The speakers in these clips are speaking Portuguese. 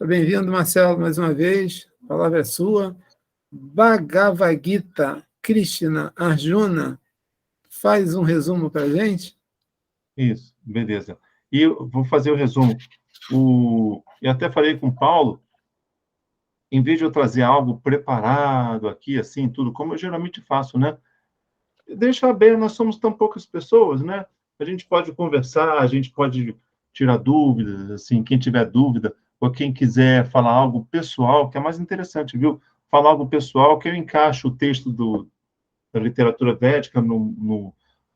Bem-vindo, Marcelo, mais uma vez. A palavra é sua. Bhagavad Gita, Krishna, Arjuna, faz um resumo para a gente? Isso, beleza. E eu vou fazer o resumo. Eu até falei com o Paulo, em vez de eu trazer algo preparado aqui, assim, tudo, como eu geralmente faço, né? Deixa aberto, nós somos tão poucas pessoas, né? A gente pode conversar, a gente pode tirar dúvidas, assim, quem tiver dúvida, ou quem quiser falar algo pessoal, que é mais interessante, viu? Falar algo pessoal, que eu encaixo o texto da literatura védica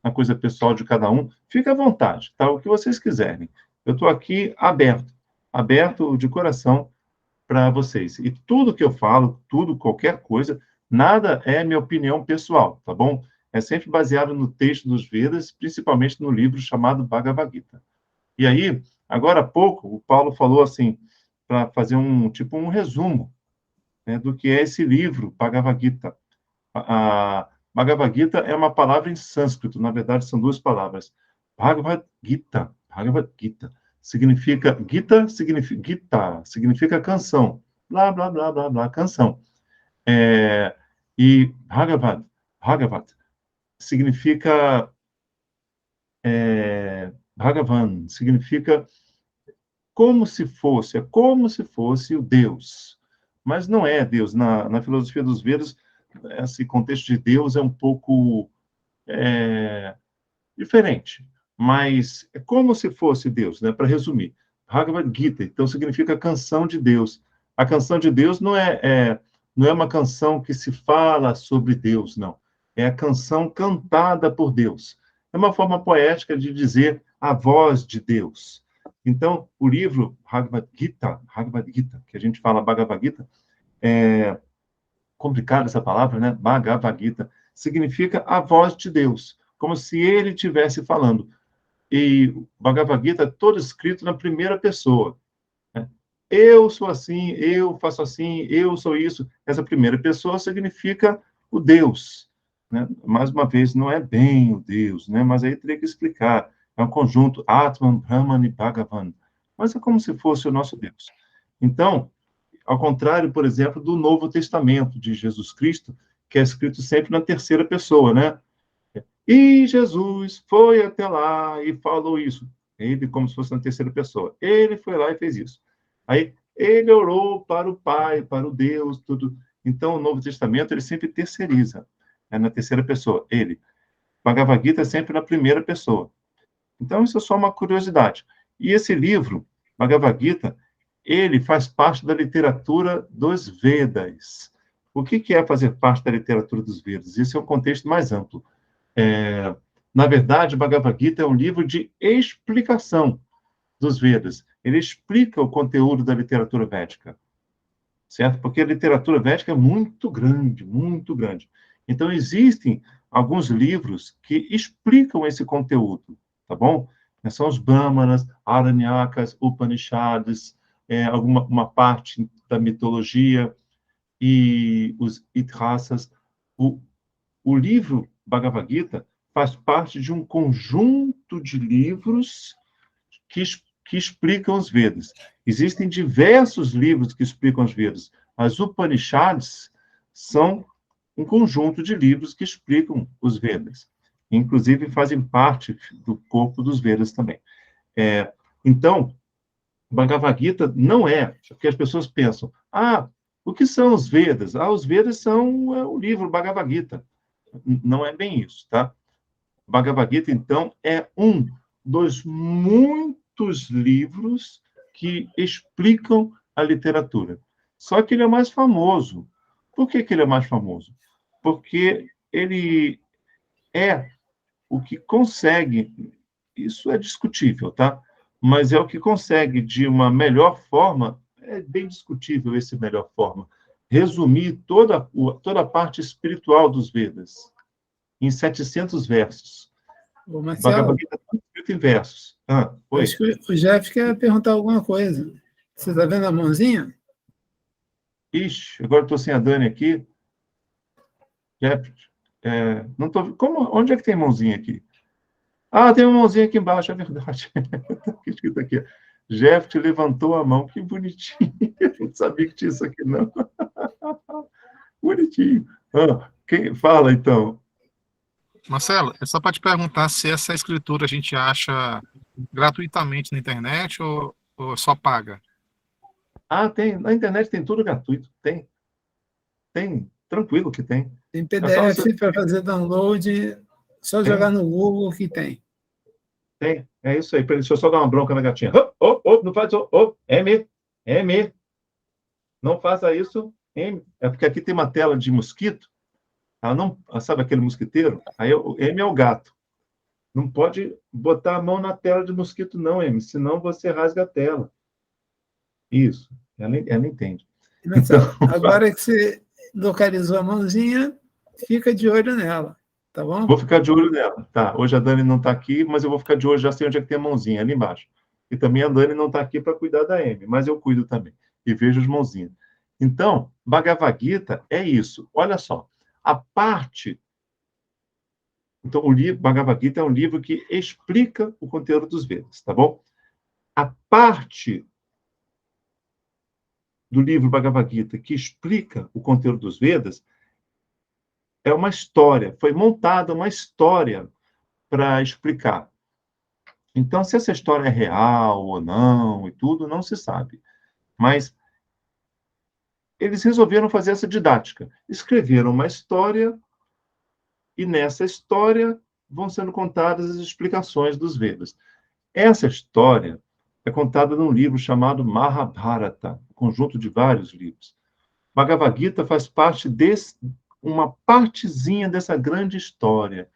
na coisa pessoal de cada um, fica à vontade, tá? O que vocês quiserem. Eu estou aqui aberto de coração para vocês. E tudo que eu falo, tudo, qualquer coisa, nada é minha opinião pessoal, tá bom? É sempre baseado no texto dos Vedas, principalmente no livro chamado Bhagavad Gita. E aí, agora há pouco, o Paulo falou assim, para fazer um resumo, né, do que é esse livro, Bhagavad Gita. A Bhagavad Gita é uma palavra em sânscrito, na verdade são duas palavras. Bhagavad Gita, significa canção, blá, blá, blá, blá, blá, canção. E Bhagavat, significa Bhagavan, significa é como se fosse o Deus. Mas não é Deus. Na filosofia dos Vedas, esse contexto de Deus é um pouco diferente. Mas é como se fosse Deus, né? Para resumir. Bhagavad Gita, então, significa canção de Deus. A canção de Deus não é uma canção que se fala sobre Deus, não. É a canção cantada por Deus. É uma forma poética de dizer a voz de Deus. Então, o livro Bhagavad Gita, que a gente fala Bhagavad Gita, é complicada essa palavra, né? Bhagavad Gita, significa a voz de Deus, como se ele estivesse falando. E Bhagavad Gita é todo escrito na primeira pessoa. Né? Eu sou assim, eu faço assim, eu sou isso. Essa primeira pessoa significa o Deus. Né? Mais uma vez, não é bem o Deus, né? Mas aí teria que explicar. É um conjunto, Atman, Brahman e Bhagavan. Mas é como se fosse o nosso Deus. Então, ao contrário, por exemplo, do Novo Testamento de Jesus Cristo, que é escrito sempre na terceira pessoa, né? E Jesus foi até lá e falou isso. Ele, como se fosse na terceira pessoa. Ele foi lá e fez isso. Aí, ele orou para o Pai, para o Deus, tudo. Então, o Novo Testamento, ele sempre terceiriza. É na terceira pessoa, ele. Bhagavad Gita é sempre na primeira pessoa. Então, isso é só uma curiosidade. E esse livro, Bhagavad Gita, ele faz parte da literatura dos Vedas. O que é fazer parte da literatura dos Vedas? Isso é um contexto mais amplo. Na verdade, Bhagavad Gita é um livro de explicação dos Vedas. Ele explica o conteúdo da literatura védica, certo? Porque a literatura védica é muito grande, muito grande. Então, existem alguns livros que explicam esse conteúdo, tá bom? São os Brahmanas, Aranyakas, Upanishads, uma parte da mitologia e os Itrasas. O livro Bhagavad Gita faz parte de um conjunto de livros que explicam os Vedas. Existem diversos livros que explicam os Vedas. As Upanishads são um conjunto de livros que explicam os Vedas. Inclusive, fazem parte do corpo dos Vedas também. Então, Bhagavad Gita não é, porque as pessoas pensam, o que são os Vedas? Os Vedas são o livro Bhagavad Gita. Não é bem isso, tá? Bhagavad Gita, então, é um dos muitos livros que explicam a literatura. Só que ele é mais famoso. Por que ele é mais famoso? Porque ele é o que consegue, isso é discutível, tá? Mas é o que consegue, de uma melhor forma, é bem discutível esse melhor forma, resumir toda a parte espiritual dos Vedas em 700 versos. Ô, Marcelo, Bhagavad Gita é tudo escrito em versos. Oi? acho que o Jeff quer perguntar alguma coisa. Você está vendo a mãozinha? Ixi, agora estou sem a Dani aqui. Não tô, onde é que tem mãozinha aqui? Ah, tem uma mãozinha aqui embaixo, é verdade. Está escrito aqui. Jeff levantou a mão, que bonitinho. Não sabia que tinha isso aqui, não. Bonitinho. Quem fala, então? Marcelo, é só para te perguntar se essa escritura a gente acha gratuitamente na internet ou só paga? Tem. Na internet tem tudo gratuito. Tem. Tranquilo que tem. Tem É só você... PDF para fazer download, só jogar no Google que tem. Tem. É isso aí. Deixa eu só dar uma bronca na gatinha. Não faz isso. M. Não faça isso. M. É porque aqui tem uma tela de mosquito. Ela não... Sabe aquele mosquiteiro? Aí o M é o gato. Não pode botar a mão na tela de mosquito, não, M. Senão você rasga a tela. Isso. Ela entende. Marcelo, agora que você localizou a mãozinha, fica de olho nela, tá bom? Vou ficar de olho nela. Tá, hoje a Dani não está aqui, mas eu vou ficar de olho, já sei onde é que tem a mãozinha, ali embaixo. E também a Dani não está aqui para cuidar da Amy, mas eu cuido também. E vejo as mãozinhas. Então, Bhagavad Gita é isso. Olha só, a parte... Então, o livro Bhagavad Gita é um livro que explica o conteúdo dos Vedas, tá bom? A parte do livro Bhagavad Gita que explica o conteúdo dos Vedas é uma história, foi montada uma história para explicar. Então, se essa história é real ou não e tudo, não se sabe. Mas eles resolveram fazer essa didática. Escreveram uma história e nessa história vão sendo contadas as explicações dos Vedas. Essa história é contada num livro chamado Mahabharata, um conjunto de vários livros. Bhagavad Gita faz parte uma partezinha dessa grande história,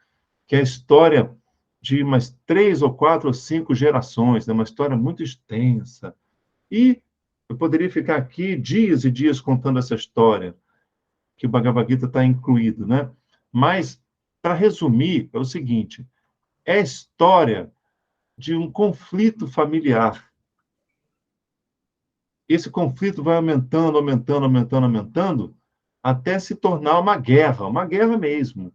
que é a história de umas 3 ou 4 ou 5 gerações, né? Uma história muito extensa. E eu poderia ficar aqui dias e dias contando essa história, que o Bhagavad Gita está incluído, né? Mas, para resumir, é o seguinte: é a história de um conflito familiar. Esse conflito vai aumentando, aumentando, aumentando, aumentando, até se tornar uma guerra mesmo.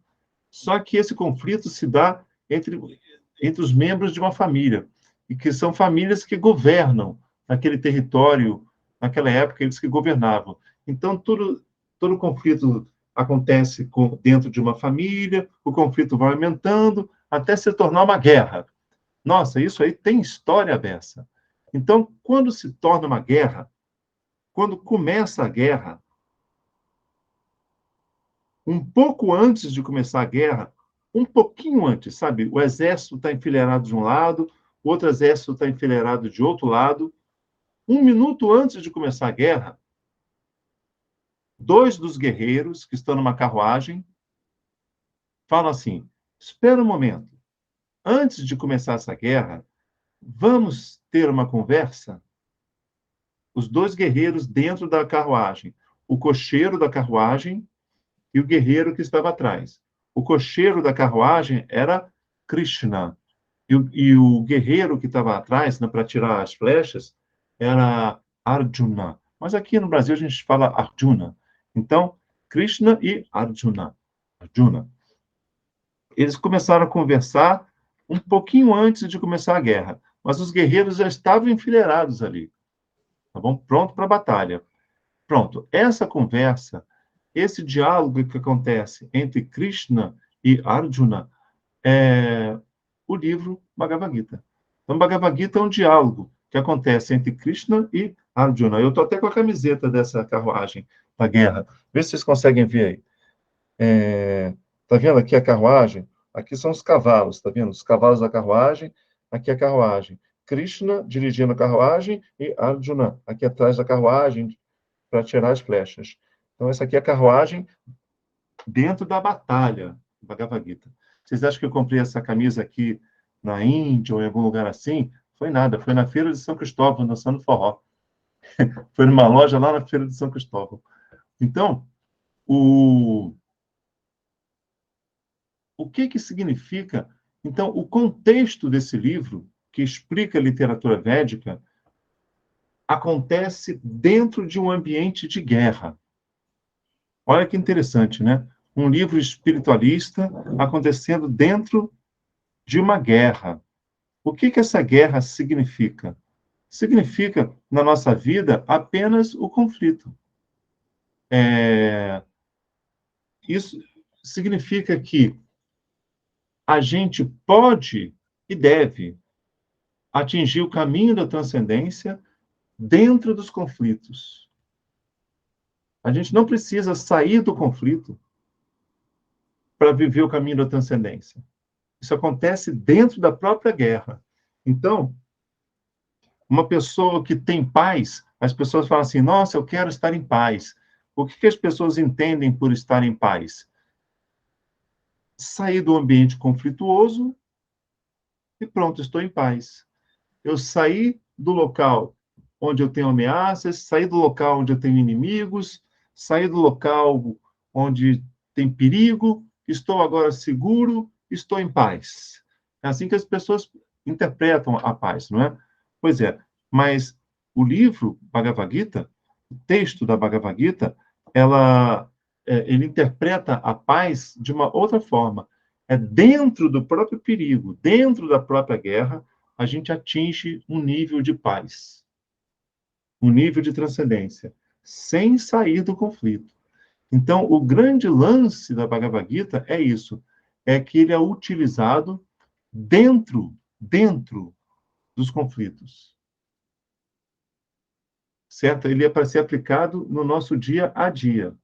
Só que esse conflito se dá entre os membros de uma família, e que são famílias que governam aquele território, naquela época, eles que governavam. Então, todo conflito acontece dentro de uma família, o conflito vai aumentando, até se tornar uma guerra. Nossa, isso aí tem história dessa. Então, quando se torna uma guerra, quando começa a guerra, um pouco antes de começar a guerra, um pouquinho antes, sabe? O exército está enfileirado de um lado, o outro exército está enfileirado de outro lado. Um minuto antes de começar a guerra, 2 dos guerreiros que estão numa carruagem falam assim: espera um momento, antes de começar essa guerra, vamos ter uma conversa? Os 2 guerreiros dentro da carruagem, o cocheiro da carruagem e o guerreiro que estava atrás. O cocheiro da carruagem era Krishna, e o guerreiro que estava atrás, né, para tirar as flechas, era Arjuna. Mas aqui no Brasil a gente fala Arjuna. Então, Krishna e Arjuna. Arjuna. Eles começaram a conversar um pouquinho antes de começar a guerra, mas os guerreiros já estavam enfileirados ali, tá bom? Pronto para a batalha. Pronto. Essa conversa, esse diálogo que acontece entre Krishna e Arjuna é o livro Bhagavad Gita. Então, Bhagavad Gita é um diálogo que acontece entre Krishna e Arjuna. Eu estou até com a camiseta dessa carruagem da guerra. Vê se vocês conseguem ver aí. Tá vendo aqui a carruagem? Aqui são os cavalos, tá vendo? Os cavalos da carruagem, aqui a carruagem. Krishna dirigindo a carruagem e Arjuna aqui atrás da carruagem para tirar as flechas. Então, essa aqui é a carruagem dentro da batalha, Bhagavad Gita. Vocês acham que eu comprei essa camisa aqui na Índia ou em algum lugar assim? Foi nada, foi na Feira de São Cristóvão, dançando forró. Foi numa loja lá na Feira de São Cristóvão. Então, o que significa? Então, o contexto desse livro, que explica a literatura védica, acontece dentro de um ambiente de guerra. Olha que interessante, né? Um livro espiritualista acontecendo dentro de uma guerra. O que essa guerra significa? Significa, na nossa vida, apenas o conflito. Isso significa que a gente pode e deve atingir o caminho da transcendência dentro dos conflitos. A gente não precisa sair do conflito para viver o caminho da transcendência. Isso acontece dentro da própria guerra. Então, uma pessoa que tem paz, as pessoas falam assim, nossa, eu quero estar em paz. O que as pessoas entendem por estar em paz? Sair do ambiente conflituoso e pronto, estou em paz. Eu saí do local onde eu tenho ameaças, sair do local onde eu tenho inimigos, sair do local onde tem perigo, estou agora seguro, estou em paz. É assim que as pessoas interpretam a paz, não é? Pois é, mas o livro Bhagavad Gita, o texto da Bhagavad Gita, ele interpreta a paz de uma outra forma. É dentro do próprio perigo, dentro da própria guerra, a gente atinge um nível de paz, um nível de transcendência, sem sair do conflito. Então, o grande lance da Bhagavad Gita é isso, é que ele é utilizado dentro dos conflitos. Certo? Ele é para ser aplicado no nosso dia a dia.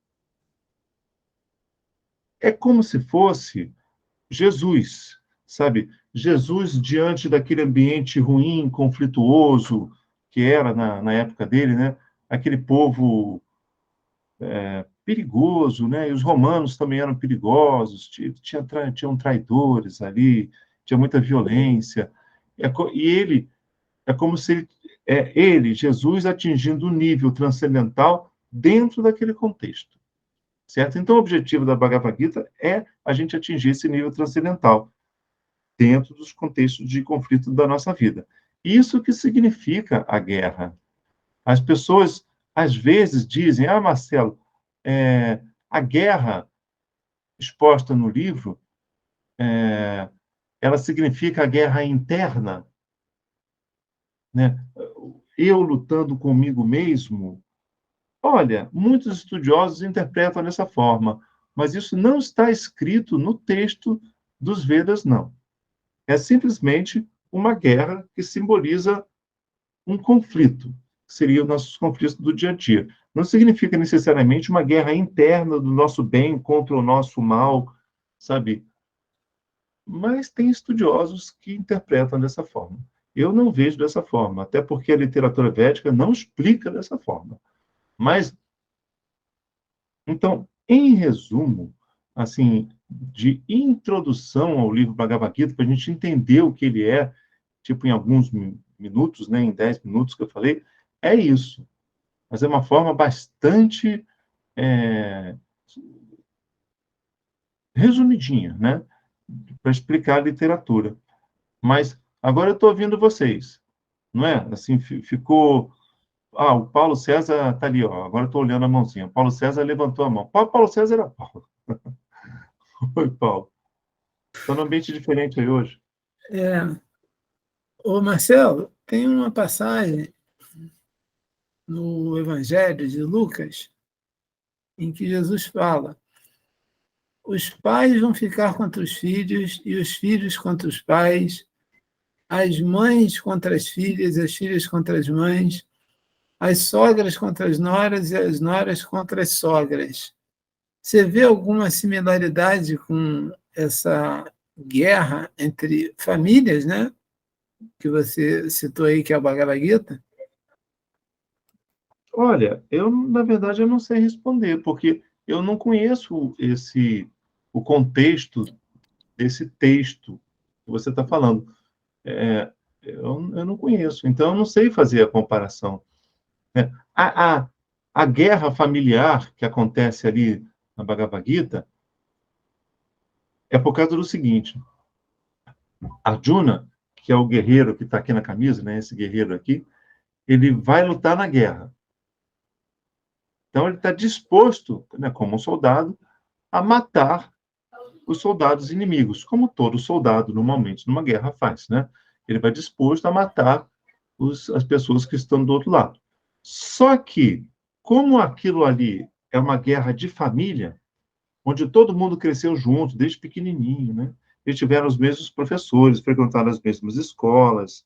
É como se fosse Jesus, sabe? Jesus diante daquele ambiente ruim, conflituoso, que era na época dele, né? Aquele povo perigoso, né? E os romanos também eram perigosos, tinham traidores ali, tinha muita violência. E ele, é como se ele, Jesus, atingindo o nível transcendental dentro daquele contexto. Certo? Então, o objetivo da Bhagavad Gita é a gente atingir esse nível transcendental dentro dos contextos de conflito da nossa vida. Isso que significa a guerra. As pessoas, às vezes, dizem, Marcelo, a guerra exposta no livro, ela significa a guerra interna, né? Eu lutando comigo mesmo. Olha, muitos estudiosos interpretam dessa forma, mas isso não está escrito no texto dos Vedas, não. É simplesmente uma guerra que simboliza um conflito, que seriam os nossos conflitos do dia a dia. Não significa necessariamente uma guerra interna do nosso bem contra o nosso mal, sabe? Mas tem estudiosos que interpretam dessa forma. Eu não vejo dessa forma, até porque a literatura védica não explica dessa forma. Mas, então, em resumo, assim, de introdução ao livro Bhagavad Gita, para a gente entender o que ele é, tipo em alguns minutos, né, em 10 minutos que eu falei, é isso. Mas é uma forma bastante resumidinha, né, para explicar a literatura. Mas agora eu estou ouvindo vocês, não é? Assim, ficou... o Paulo César está ali, ó. Agora eu estou olhando a mãozinha. O Paulo César levantou a mão. Paulo César era Paulo. Oi, Paulo. Estou num ambiente diferente aí hoje. Ô Marcelo, tem uma passagem no Evangelho de Lucas em que Jesus fala: os pais vão ficar contra os filhos e os filhos contra os pais, as mães contra as filhas contra as mães, as sogras contra as noras e as noras contra as sogras. Você vê alguma similaridade com essa guerra entre famílias, né? Que você citou aí, que é a Bhagavad Gita? Olha, na verdade, eu não sei responder, porque eu não conheço o contexto desse texto que você está falando. Eu não conheço, então eu não sei fazer a comparação. Né? A guerra familiar que acontece ali na Bhagavad Gita é por causa do seguinte: Arjuna, que é o guerreiro que está aqui na camisa, né, esse guerreiro aqui, ele vai lutar na guerra. Então, ele está disposto, né, como um soldado, a matar os soldados inimigos, como todo soldado, normalmente, numa guerra faz, né? Ele vai disposto a matar as pessoas que estão do outro lado. Só que, como aquilo ali é uma guerra de família, onde todo mundo cresceu junto, desde pequenininho, né? Eles tiveram os mesmos professores, frequentaram as mesmas escolas,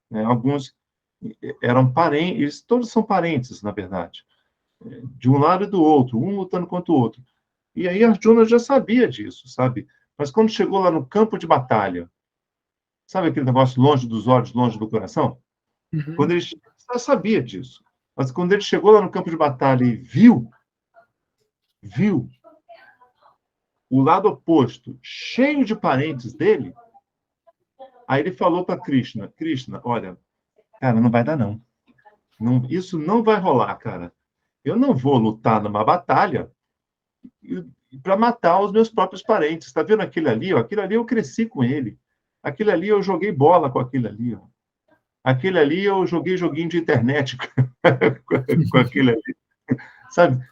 né? Alguns eram parentes, eles todos são parentes, na verdade, de um lado e do outro, um lutando contra o outro. E aí Arjuna já sabia disso, sabe? Mas quando chegou lá no campo de batalha, sabe aquele negócio longe dos olhos, longe do coração? Quando ele já sabia disso. Mas quando ele chegou lá no campo de batalha e viu o lado oposto, cheio de parentes dele, aí ele falou para Krishna, olha, cara, não vai dar não. Isso não vai rolar, cara. Eu não vou lutar numa batalha para matar os meus próprios parentes. Está vendo aquele ali? Ó? Aquele ali eu cresci com ele. Aquele ali eu joguei bola com aquele ali. Ó. Aquele ali eu joguei joguinho de internet com aquele ali. Sabe?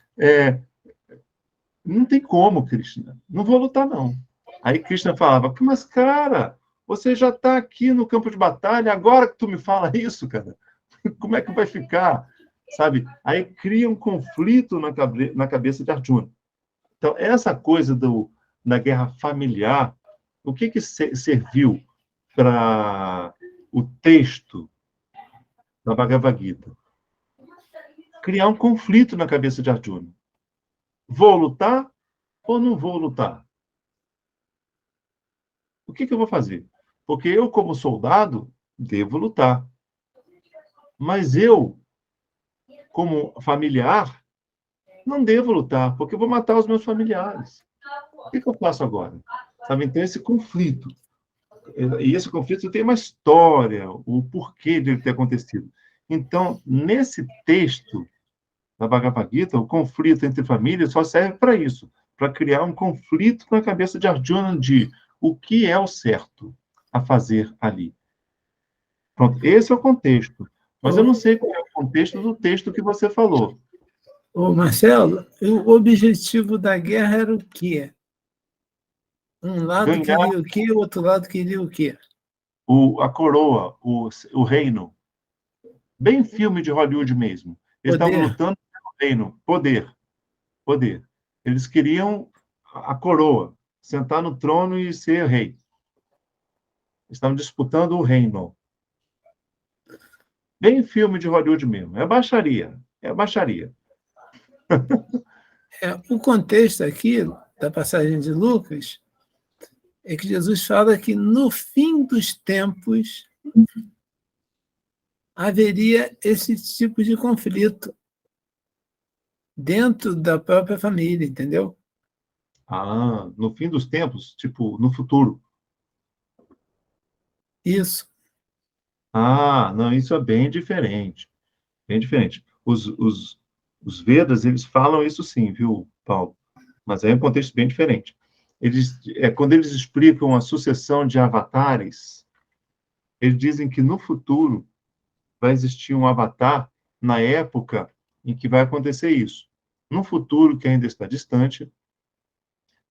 Não tem como, Krishna. Não vou lutar, não. Aí Krishna falava, mas, cara, você já está aqui no campo de batalha, agora que tu me fala isso, cara, como é que vai ficar? Sabe? Aí cria um conflito na cabeça de Arjuna. Então, essa coisa da guerra familiar, o que serviu para o texto da Bhagavad Gita? Criar um conflito na cabeça de Arjuna. Vou lutar ou não vou lutar? O que eu vou fazer? Porque eu, como soldado, devo lutar. Mas eu, como familiar, não devo lutar, porque eu vou matar os meus familiares. O que eu faço agora? Sabe? Então, esse conflito. E esse conflito tem uma história, o porquê dele ter acontecido. Então, nesse texto da Bhagavad Gita, o conflito entre famílias só serve para isso, para criar um conflito na cabeça de Arjuna de o que é o certo a fazer ali. Pronto, esse é o contexto. Mas eu não sei qual é o contexto do texto que você falou. Ô, Marcelo, o objetivo da guerra era o quê? Um lado Ganhar queria o quê, o outro lado queria o quê? a coroa, o reino. Bem filme de Hollywood mesmo. Eles estavam Poder. lutando pelo reino, poder. Eles queriam a coroa, sentar no trono e ser rei. Estavam disputando o reino. Bem filme de Hollywood mesmo. É baixaria. O contexto aqui da passagem de Lucas é que Jesus fala que no fim dos tempos haveria esse tipo de conflito dentro da própria família, entendeu? Ah, no fim dos tempos, tipo, no futuro. Isso. Ah, não, isso é bem diferente. Bem diferente. Os Vedas, eles falam isso sim, viu, Paulo? Mas é um contexto bem diferente. Quando eles explicam a sucessão de avatares, eles dizem que no futuro vai existir um avatar na época em que vai acontecer isso. No futuro, que ainda está distante,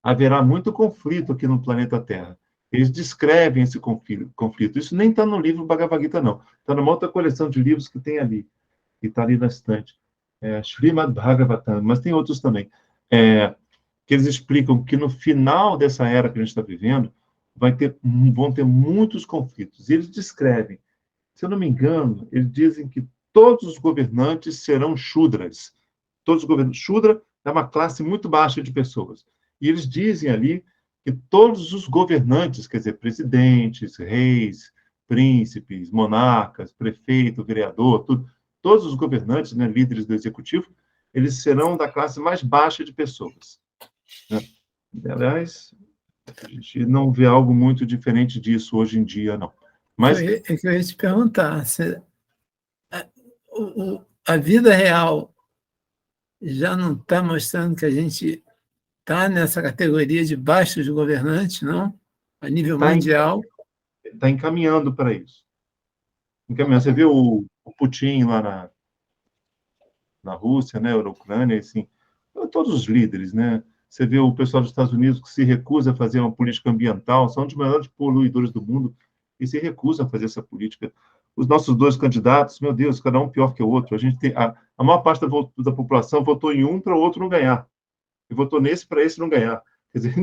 haverá muito conflito aqui no planeta Terra. Eles descrevem esse conflito. Isso nem está no livro Bhagavad Gita, não. Está numa outra coleção de livros que tem ali, que está ali na estante. Srimad Bhagavatam, mas tem outros também. Que eles explicam que no final dessa era que a gente está vivendo, vão ter muitos conflitos. E eles descrevem, se eu não me engano, eles dizem que todos os governantes serão Shudras. Todos os governantes. Shudra é uma classe muito baixa de pessoas. E eles dizem ali que todos os governantes, quer dizer, presidentes, reis, príncipes, monarcas, prefeito, vereador, todos os governantes, né, líderes do executivo, eles serão da classe mais baixa de pessoas. Né? Aliás, a gente não vê algo muito diferente disso hoje em dia, não. Mas É que eu ia te perguntar, a vida real já não está mostrando que a gente está nessa categoria de baixos governantes, não? A nível mundial. está encaminhando para isso. Encaminhando. Você viu o Putin lá na Rússia, né, na Ucrânia, assim, todos os líderes, né? Você vê o pessoal dos Estados Unidos que se recusa a fazer uma política ambiental, são um dos maiores poluidores do mundo e se recusam a fazer essa política. Os nossos dois candidatos, meu Deus, cada um pior que o outro. A gente tem a maior parte da população votou em um para o outro não ganhar e votou nesse para esse não ganhar. Quer dizer,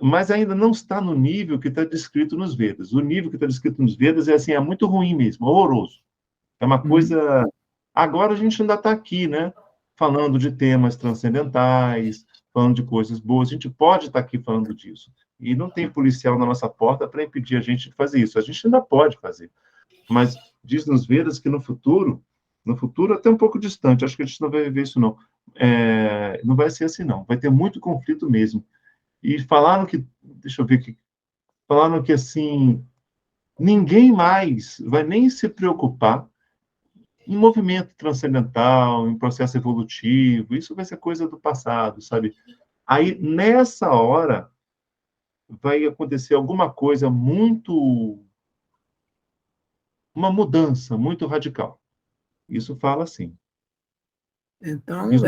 mas ainda não está no nível que está descrito nos Vedas. O nível que está descrito nos Vedas é assim, é muito ruim mesmo, horroroso. É uma coisa. Agora a gente ainda está aqui, né? Falando de temas transcendentais, falando de coisas boas. A gente pode estar aqui falando disso. E não tem policial na nossa porta para impedir a gente de fazer isso. A gente ainda pode fazer. Mas diz nos Vedas que no futuro até um pouco distante, acho que a gente não vai ver isso, não. Não vai ser assim, não. Vai ter muito conflito mesmo. E falaram que, deixa eu ver aqui, falaram que, assim, ninguém mais vai nem se preocupar em movimento transcendental, em processo evolutivo, isso vai ser coisa do passado, sabe? Aí, nessa hora, vai acontecer alguma coisa uma mudança muito radical. Isso fala assim. Então, Isso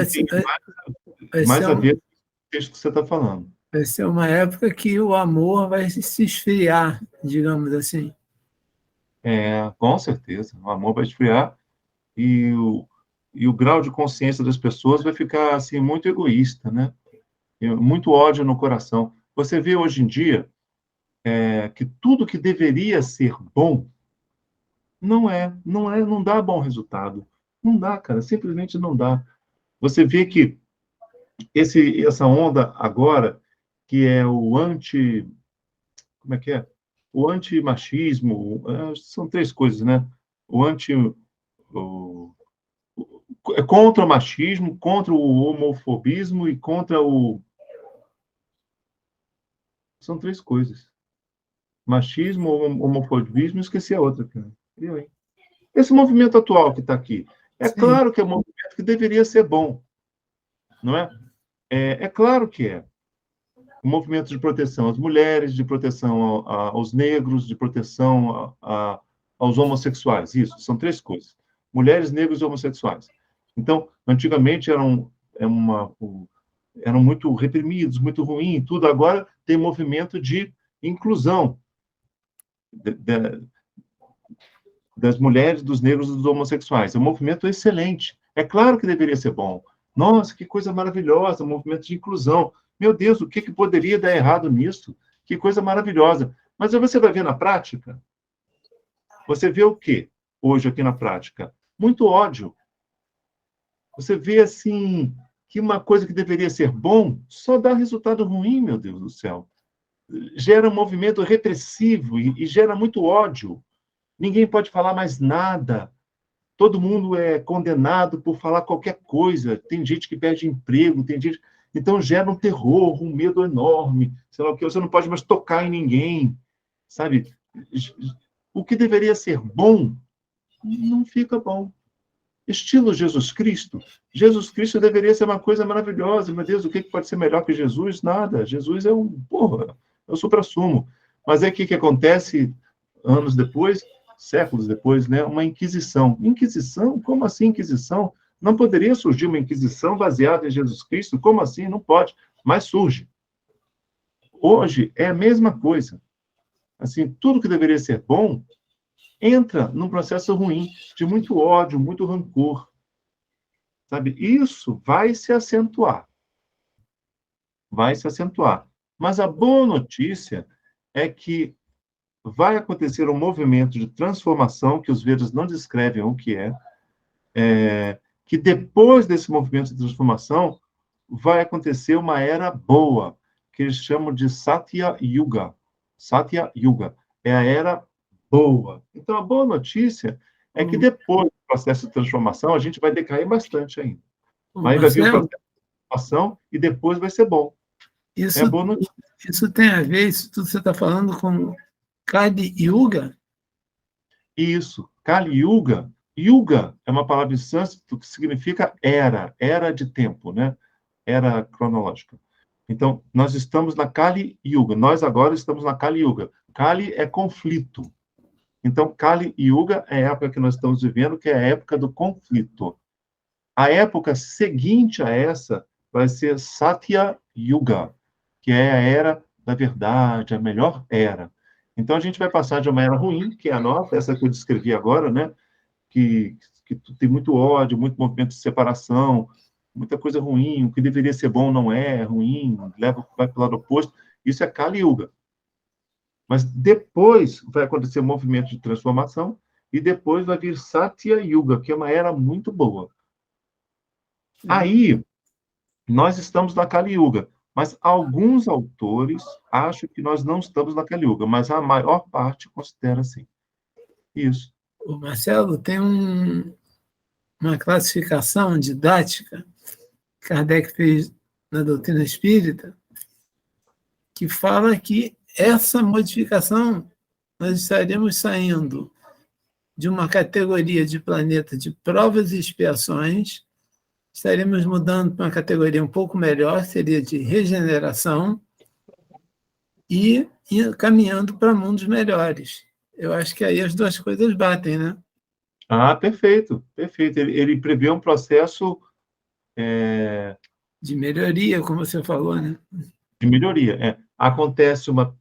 tem mais a ver com o texto que você está falando. Vai ser uma época que o amor vai se esfriar, digamos assim. Com certeza. O amor vai esfriar e o grau de consciência das pessoas vai ficar assim muito egoísta, né? Muito ódio no coração. Você vê hoje em dia que tudo que deveria ser bom não dá bom resultado. Não dá, cara, simplesmente não dá. Você vê que essa onda agora, que é o como é que é? O antimachismo, são três coisas, né? É contra o machismo, contra o homofobismo e contra São três coisas. Machismo, homofobismo, esqueci a outra. Cara. Eu, hein? Esse movimento atual que está aqui, Sim. Claro que é um movimento que deveria ser bom, não é? É claro que é. O movimento de proteção às mulheres, de proteção aos negros, de proteção aos homossexuais. Isso, são três coisas. Mulheres, negros e homossexuais. Então, antigamente eram muito reprimidos, muito ruins, tudo. Agora tem movimento de inclusão das mulheres, dos negros e dos homossexuais. É um movimento excelente. É claro que deveria ser bom. Nossa, que coisa maravilhosa, um movimento de inclusão. Meu Deus, o que poderia dar errado nisso? Que coisa maravilhosa. Mas aí você vai ver na prática, você vê o quê hoje aqui na prática? Muito ódio. Você vê, assim, que uma coisa que deveria ser bom só dá resultado ruim, meu Deus do céu. Gera um movimento repressivo e gera muito ódio. Ninguém pode falar mais nada. Todo mundo é condenado por falar qualquer coisa. Tem gente que perde emprego, tem gente... Então gera um terror, um medo enorme. Sei lá o que, você não pode mais tocar em ninguém, sabe? O que deveria ser bom não fica bom. Estilo Jesus Cristo. Jesus Cristo deveria ser uma coisa maravilhosa. Meu Deus, o que pode ser melhor que Jesus? Nada. Jesus é é o suprassumo. Mas aí o que acontece anos depois, séculos depois, né? Uma inquisição. Inquisição? Como assim inquisição? Não poderia surgir uma inquisição baseada em Jesus Cristo? Como assim? Não pode. Mas surge. Hoje é a mesma coisa. Assim, tudo que deveria ser bom entra num processo ruim, de muito ódio, muito rancor. Sabe? Isso vai se acentuar. Vai se acentuar. Mas a boa notícia é que vai acontecer um movimento de transformação, que os Vedas não descrevem o que que depois desse movimento de transformação vai acontecer uma era boa, que eles chamam de Satya Yuga. Satya Yuga é a era boa. Então, a boa notícia é que depois do processo de transformação, a gente vai decair bastante ainda. Mas vai vir o processo de transformação e depois vai ser bom. É a boa notícia. Isso tem a ver, isso tudo que você está falando, com Kali Yuga? Isso. Kali Yuga. Yuga é uma palavra em sânscrito que significa era de tempo, né? Era cronológica. Então, nós estamos na Kali Yuga. Nós agora estamos na Kali Yuga. Kali é conflito. Então, Kali Yuga é a época que nós estamos vivendo, que é a época do conflito. A época seguinte a essa vai ser Satya Yuga, que é a era da verdade, a melhor era. Então, a gente vai passar de uma era ruim, que é a nossa, essa que eu descrevi agora, né? Que tem muito ódio, muito movimento de separação, muita coisa ruim, o que deveria ser bom não é, ruim, vai para o lado oposto. Isso é Kali Yuga. Mas depois vai acontecer um movimento de transformação e depois vai vir Satya Yuga, que é uma era muito boa. Aí, nós estamos na Kali Yuga, mas alguns autores acham que nós não estamos na Kali Yuga, mas a maior parte considera assim. Isso. O Marcelo, tem uma classificação didática que Kardec fez na doutrina espírita, que fala que essa modificação nós estaremos saindo de uma categoria de planeta de provas e expiações, estaremos mudando para uma categoria um pouco melhor, seria de regeneração, e caminhando para mundos melhores. Eu acho que aí as duas coisas batem, né? Ah, perfeito, perfeito. Ele prevê um processo de melhoria, como você falou, né? de melhoria. Acontece uma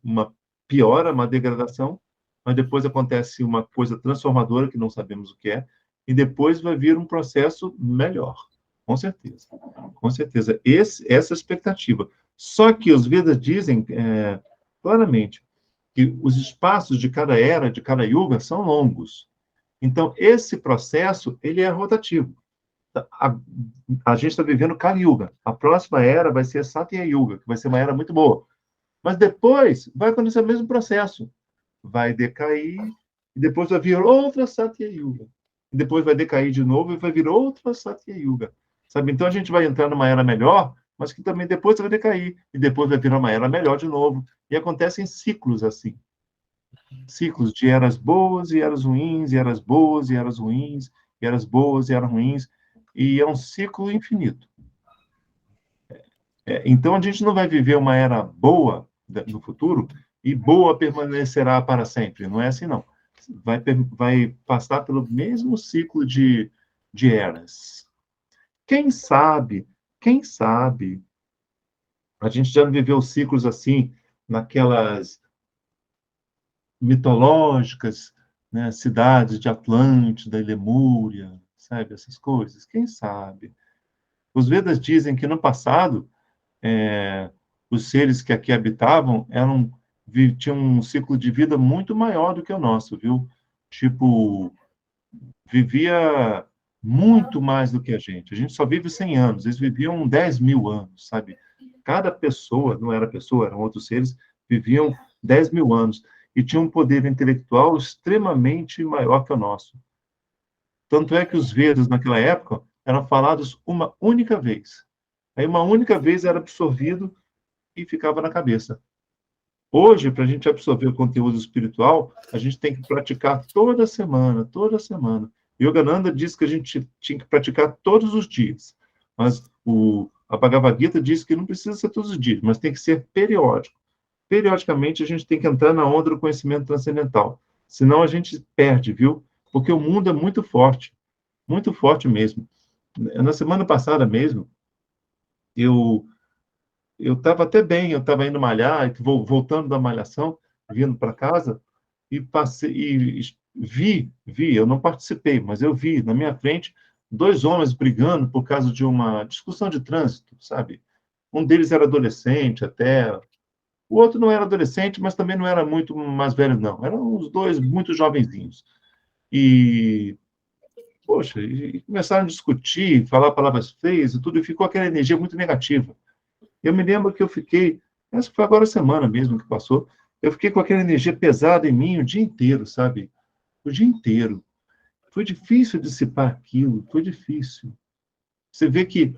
piora, uma degradação, mas depois acontece uma coisa transformadora, que não sabemos o que é, e depois vai vir um processo melhor. Com certeza. Com certeza. Essa é a expectativa. Só que os Vedas dizem claramente que os espaços de cada era, de cada yuga, são longos. Então, esse processo, ele é rotativo. A gente está vivendo Kali Yuga. A próxima era vai ser Satya Yuga, que vai ser uma era muito boa. Mas depois vai acontecer o mesmo processo. Vai decair, e depois vai vir outra Satya Yuga. E depois vai decair de novo e vai vir outra Satya Yuga. Sabe? Então a gente vai entrar numa era melhor, mas que também depois vai decair. E depois vai vir uma era melhor de novo. E acontecem ciclos assim. Ciclos de eras boas e eras ruins, e eras boas e eras ruins, e eras boas e eras ruins. E é um ciclo infinito. Então, a gente não vai viver uma era boa no futuro e boa permanecerá para sempre. Não é assim, não. Vai passar pelo mesmo ciclo de eras. Quem sabe, a gente já não viveu ciclos assim, naquelas mitológicas, né, cidades de Atlântida e Lemúria, sabe, essas coisas. Quem sabe? Os Vedas dizem que no passado os seres que aqui habitavam tinham um ciclo de vida muito maior do que o nosso, viu? Tipo, vivia muito mais do que a gente. A gente só vive 100 anos, eles viviam 10 mil anos, sabe? Cada pessoa, não era pessoa, eram outros seres, viviam 10 mil anos e tinham um poder intelectual extremamente maior que o nosso. Tanto é que os Vedas, naquela época, eram falados uma única vez. Aí, uma única vez era absorvido e ficava na cabeça. Hoje, para a gente absorver o conteúdo espiritual, a gente tem que praticar toda semana, toda semana. Yogananda diz que a gente tinha que praticar todos os dias, mas a Bhagavad Gita diz que não precisa ser todos os dias, mas tem que ser periódico. Periodicamente, a gente tem que entrar na onda do conhecimento transcendental, senão a gente perde, viu? Porque o mundo é muito forte mesmo. Na semana passada mesmo, eu estava até bem, eu estava indo malhar, voltando da malhação, vindo para casa, e vi, eu não participei, mas eu vi na minha frente 2 homens brigando por causa de uma discussão de trânsito, sabe? Um deles era adolescente até, o outro não era adolescente, mas também não era muito mais velho, não. Eram os 2 muito jovenzinhos. E, poxa, e começaram a discutir, falar palavras feias e tudo, e ficou aquela energia muito negativa. Eu me lembro que eu fiquei, acho que foi agora a semana mesmo que passou, eu fiquei com aquela energia pesada em mim o dia inteiro, sabe? O dia inteiro. Foi difícil dissipar aquilo, foi difícil. Você vê que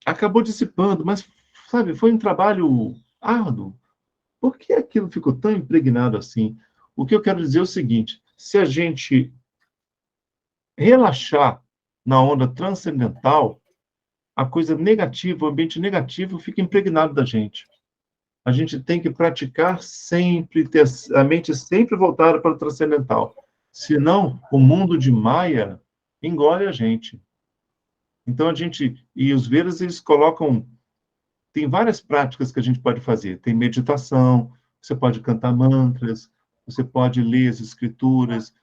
acabou dissipando, mas, sabe, foi um trabalho árduo. Por que aquilo ficou tão impregnado assim? O que eu quero dizer é o seguinte: se a gente relaxar na onda transcendental, a coisa negativa, o ambiente negativo fica impregnado da gente. a gente tem que praticar sempre, ter a mente sempre voltada para o transcendental. Senão, o mundo de Maia engole a gente. Então, e os Vedas, eles colocam, tem várias práticas que a gente pode fazer. Tem meditação, você pode cantar mantras, você pode ler as escrituras,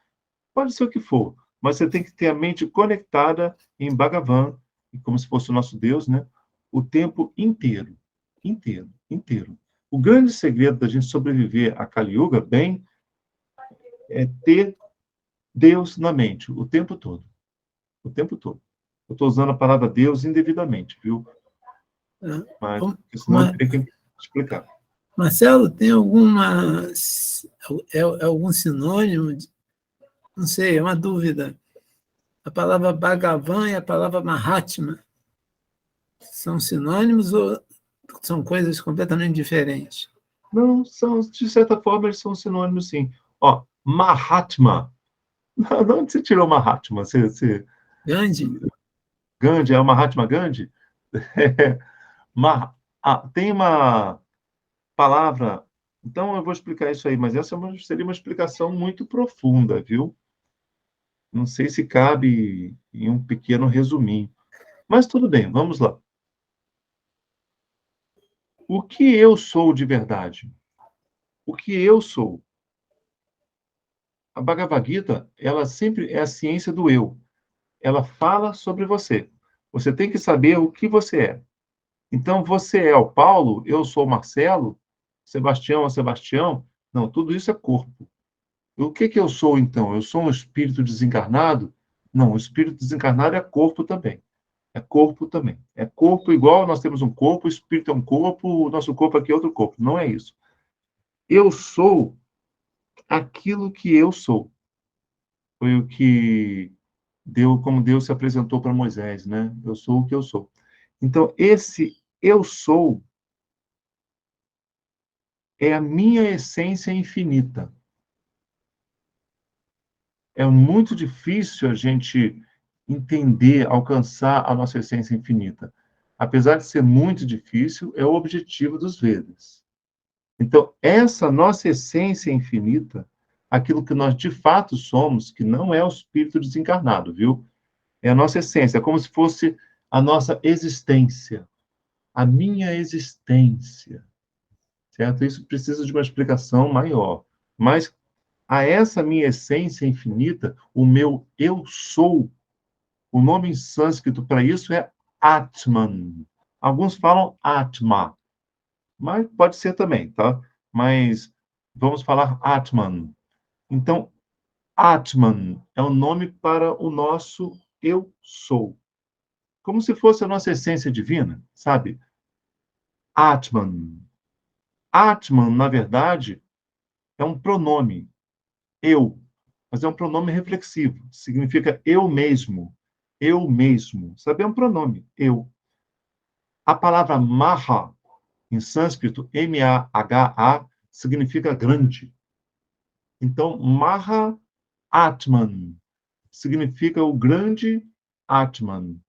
pode ser o que for, mas você tem que ter a mente conectada em Bhagavan, como se fosse o nosso Deus, né? O tempo inteiro. Inteiro, inteiro. O grande segredo da gente sobreviver a Kali Yuga bem é ter Deus na mente o tempo todo. O tempo todo. Eu estou usando a palavra Deus indevidamente, viu? Mas, senão eu teria que explicar. Marcelo, tem algum sinônimo? Não sei, é uma dúvida. A palavra Bhagavan e a palavra Mahatma são sinônimos ou são coisas completamente diferentes? Não, de certa forma, eles são sinônimos, sim. Ó, Mahatma. De onde você tirou Mahatma? Gandhi? Gandhi, é o Mahatma Gandhi? Tem uma palavra... Então, eu vou explicar isso aí, mas essa seria uma explicação muito profunda, viu? Não sei se cabe em um pequeno resuminho. Mas tudo bem, vamos lá. O que eu sou de verdade? O que eu sou? A Bhagavad Gita, ela sempre é a ciência do eu. Ela fala sobre você. Você tem que saber o que você é. Então, você é o Paulo, eu sou o Marcelo, Sebastião é o Sebastião. Não, tudo isso é corpo. O que eu sou, então? Eu sou um espírito desencarnado? Não, o espírito desencarnado é corpo também. É corpo também. É corpo igual nós temos um corpo, o espírito é um corpo, o nosso corpo aqui é outro corpo. Não é isso. Eu sou aquilo que eu sou. Foi o que como Deus se apresentou para Moisés, né? Eu sou o que eu sou. Então, esse eu sou é a minha essência infinita. É muito difícil a gente entender, alcançar a nossa essência infinita. Apesar de ser muito difícil, é o objetivo dos Vedas. Então, essa nossa essência infinita, aquilo que nós de fato somos, que não é o espírito desencarnado, viu? É a nossa essência, é como se fosse a nossa existência, a minha existência, certo? Isso precisa de uma explicação maior. Mas a essa minha essência infinita, o meu eu sou, o nome em sânscrito para isso é Atman. Alguns falam Atma, mas pode ser também, tá? Mas vamos falar Atman. Então, Atman é o nome para o nosso eu sou. Como se fosse a nossa essência divina, sabe? Atman. Atman, na verdade, é um pronome, eu, mas é um pronome reflexivo, significa eu mesmo, eu mesmo, sabe? É um pronome, eu. A palavra Maha, em sânscrito, M-A-H-A, significa grande. Então, Maha Atman significa o grande Atman.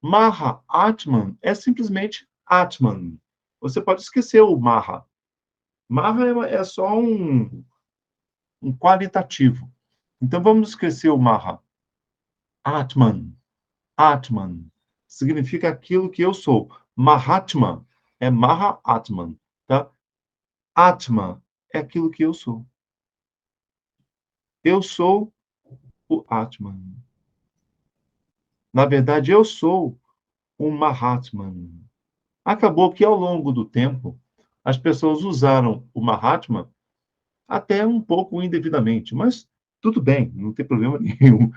Maha Atman é simplesmente Atman. Você pode esquecer o Maha. Maha é só um qualitativo. Então, vamos esquecer o Maha. Atman. Atman significa aquilo que eu sou. Mahatma é Maha Atman. Tá? Atma é aquilo que eu sou. Eu sou o Atman. Na verdade, eu sou o Mahatman. Acabou que, ao longo do tempo, as pessoas usaram o Mahatma até um pouco indevidamente, mas tudo bem, não tem problema nenhum.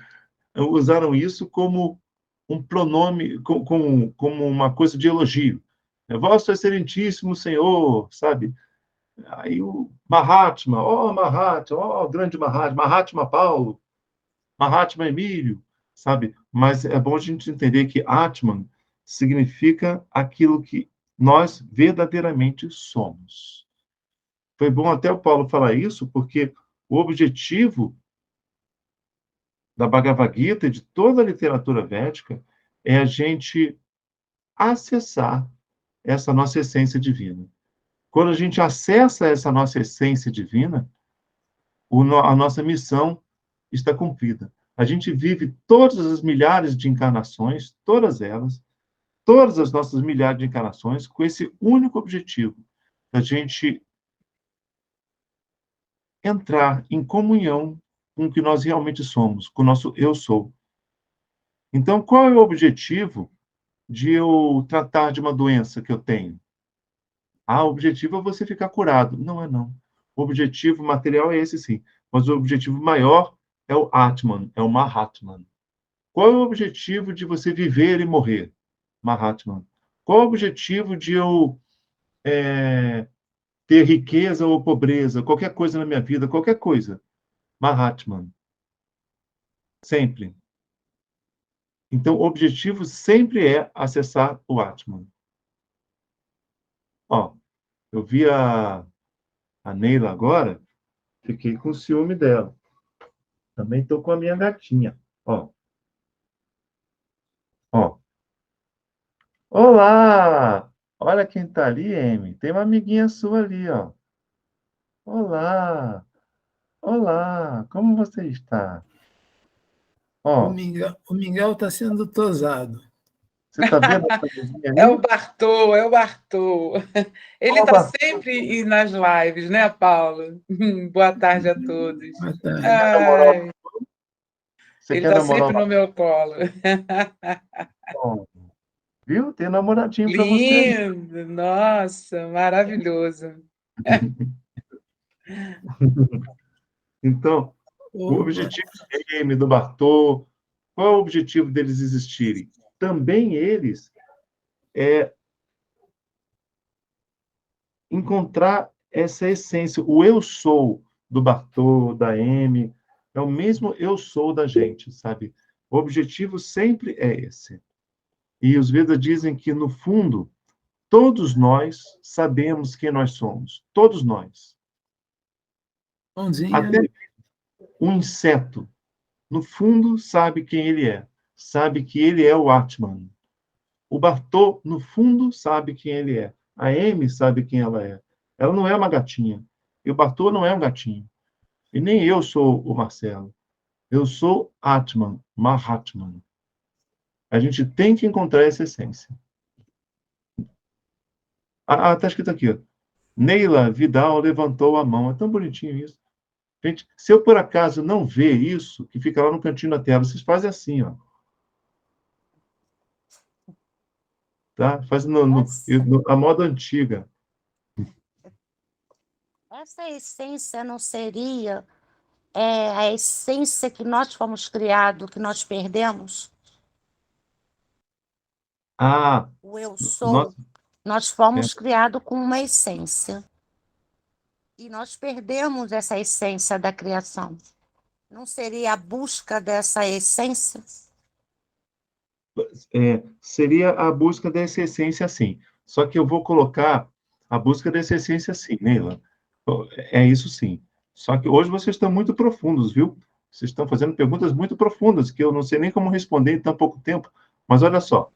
Usaram isso como um pronome, como uma coisa de elogio. Vosso Excelentíssimo Senhor, sabe? Aí o Mahatma, Mahatma, grande Mahatma, Mahatma Paulo, Mahatma Emílio, sabe? Mas é bom a gente entender que Atman significa aquilo que nós verdadeiramente somos. Foi bom até o Paulo falar isso, porque o objetivo da Bhagavad Gita e de toda a literatura védica é a gente acessar essa nossa essência divina. Quando a gente acessa essa nossa essência divina, a nossa missão está cumprida. A gente vive todas as milhares de encarnações, todas elas, todas as nossas milhares de encarnações, com esse único objetivo, da gente entrar em comunhão com o que nós realmente somos, com o nosso eu sou. Então, qual é o objetivo de eu tratar de uma doença que eu tenho? O objetivo é você ficar curado. Não é, não. O objetivo material é esse, sim. Mas o objetivo maior é o Atman, é o Mahatman. Qual é o objetivo de você viver e morrer? Mahatman. Qual é o objetivo de eu ter riqueza ou pobreza, qualquer coisa na minha vida, qualquer coisa? Mahatman. Sempre. Então, o objetivo sempre é acessar o Atman. Ó, eu vi a Neila agora, fiquei com ciúme dela. Também estou com a minha gatinha. Ó. Ó. Olá! Olha quem está ali, Amy. Tem uma amiguinha sua ali, ó. Olá! Olá! Como você está? O Ó, Miguel está sendo tosado. você está vendo essa amiguinha É o ali? Bartô, é o Bartô. Ele está Oba! sempre nas lives, né, Paulo? Boa tarde a todos. Boa tarde. Ai, Você ele quer está namorar sempre no meu colo. uma... Viu? Tem namoradinho para você aí. Lindo, nossa, maravilhoso. Então, o objetivo do Amy, do Bartô, qual é o objetivo deles existirem? Também eles encontrar essa essência. O eu sou do Bartô, da Amy, é o mesmo eu sou da gente, sabe? O objetivo sempre é esse. E os Vedas dizem que, no fundo, todos nós sabemos quem nós somos. Todos nós. Pãozinho. Até um inseto, no fundo, sabe quem ele é. Sabe que ele é o Atman. O Bartô, no fundo, sabe quem ele é. A Amy sabe quem ela é. Ela não é uma gatinha. E o Bartô não é um gatinho. E nem eu sou o Marcelo. Eu sou Atman, Mahatman. A gente tem que encontrar essa essência. Está escrito aqui, ó. Neila Vidal levantou a mão. É tão bonitinho isso. Gente, se eu por acaso não ver isso, que fica lá no cantinho da tela, vocês fazem assim, ó. Tá? Faz a moda antiga. Essa essência não seria a essência que nós fomos criados, que nós perdemos? O eu sou. Nós fomos criados com uma essência. E nós perdemos essa essência da criação. Não seria a busca dessa essência? Seria a busca dessa essência, sim. Só que eu vou colocar a busca dessa essência, sim, Neila. É isso, sim. Só que hoje vocês estão muito profundos, viu? Vocês estão fazendo perguntas muito profundas, que eu não sei nem como responder em tão pouco tempo. Mas olha só,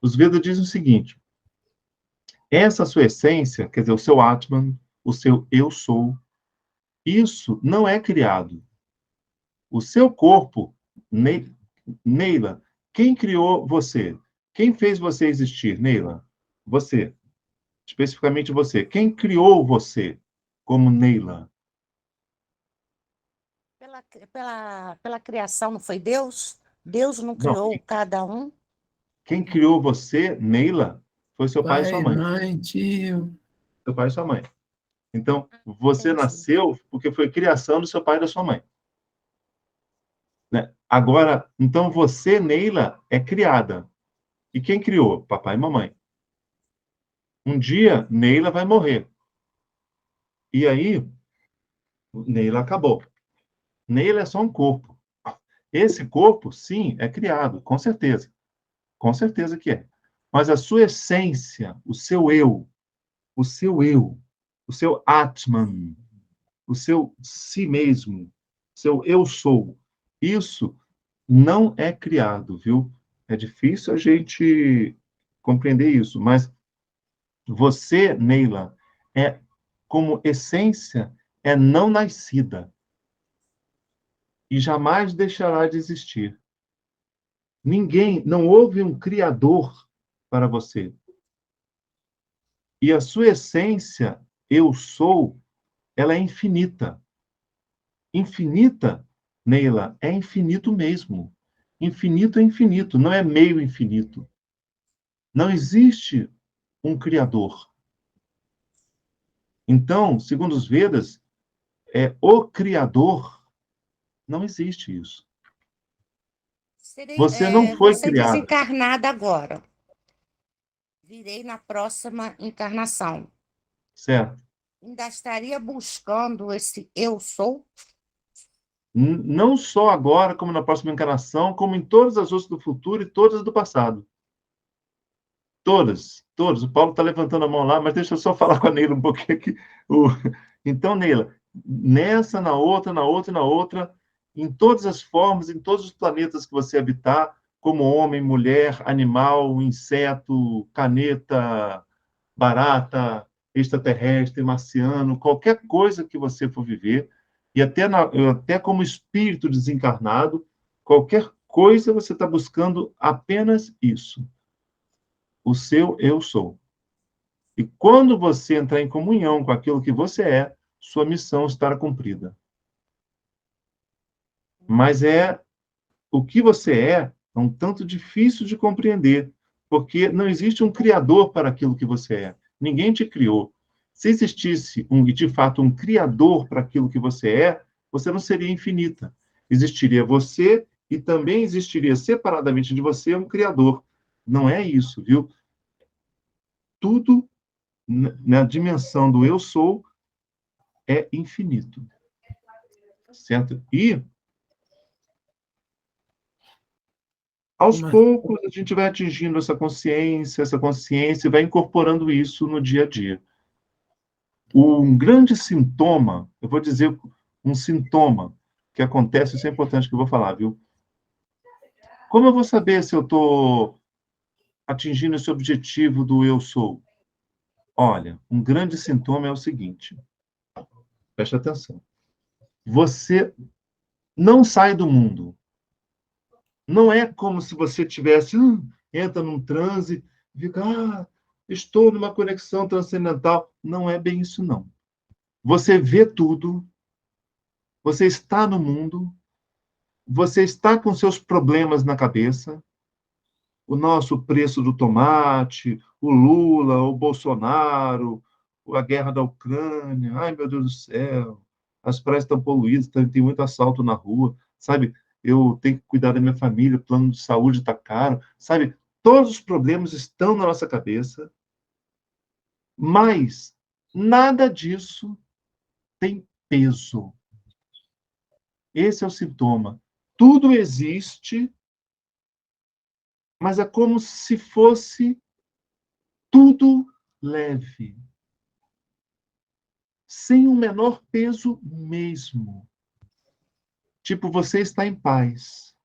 os Vedas dizem o seguinte: essa sua essência, quer dizer, o seu Atman, o seu eu sou, isso não é criado. O seu corpo, Neila, quem criou você? Quem fez você existir, Neila? Você. Especificamente você. Quem criou você como Neila? Pela criação, não foi Deus? Deus não criou cada um? Quem criou você, Neila, foi seu pai e sua mãe. Mãe, tio. Seu pai e sua mãe. Então, você nasceu porque foi criação do seu pai e da sua mãe. Né? Agora, então você, Neila, é criada. E quem criou? Papai e mamãe. Um dia, Neila vai morrer. E aí, Neila acabou. Neila é só um corpo. Esse corpo, sim, é criado, com certeza. Com certeza que é. Mas a sua essência, o seu eu, o seu Atman, o seu si mesmo, o seu eu sou, isso não é criado, viu? É difícil a gente compreender isso, mas você, Neila, como essência, é não nascida. E jamais deixará de existir. Não houve um criador para você. E a sua essência, eu sou, ela é infinita. Infinita, Neila, é infinito mesmo. Infinito é infinito, não é meio infinito. Não existe um criador. Então, segundo os Vedas, o criador, não existe isso. Você não foi Você criado. desencarnada agora. Virei na próxima encarnação. Certo. Ainda estaria buscando esse eu sou? Não só agora, como na próxima encarnação, como em todas as outras do futuro e todas do passado. Todas. O Paulo está levantando a mão lá, mas deixa eu só falar com a Neila um pouquinho aqui. Então, Neila, nessa, na outra, em todas as formas, em todos os planetas que você habitar, como homem, mulher, animal, inseto, caneta, barata, extraterrestre, marciano, qualquer coisa que você for viver, e até como espírito desencarnado, qualquer coisa você está buscando apenas isso. O seu eu sou. E quando você entrar em comunhão com aquilo que você é, sua missão estará cumprida. Mas o que você é um tanto difícil de compreender, porque não existe um criador para aquilo que você é. Ninguém te criou. Se existisse, de fato, um criador para aquilo que você não seria infinita. Existiria você e também existiria separadamente de você um criador. Não é isso, viu? Tudo na dimensão do eu sou é infinito. Certo? E aos poucos a gente vai atingindo essa consciência vai incorporando isso no dia a dia. Um grande sintoma, eu vou dizer um sintoma que acontece, isso é importante que eu vou falar, viu? Como eu vou saber se eu estou atingindo esse objetivo do eu sou? Olha, um grande sintoma é o seguinte, preste atenção. Você não sai do mundo. Não é como se você tivesse, entra num transe, fica, estou numa conexão transcendental. Não é bem isso, não. Você vê tudo, você está no mundo, você está com seus problemas na cabeça, o nosso preço do tomate, o Lula, o Bolsonaro, a guerra da Ucrânia, ai meu Deus do céu, as praias estão poluídas, tem muito assalto na rua, sabe? Eu tenho que cuidar da minha família, o plano de saúde está caro, sabe? Todos os problemas estão na nossa cabeça, mas nada disso tem peso. Esse é o sintoma. Tudo existe, mas é como se fosse tudo leve, sem o menor peso mesmo. Tipo, você está em paz.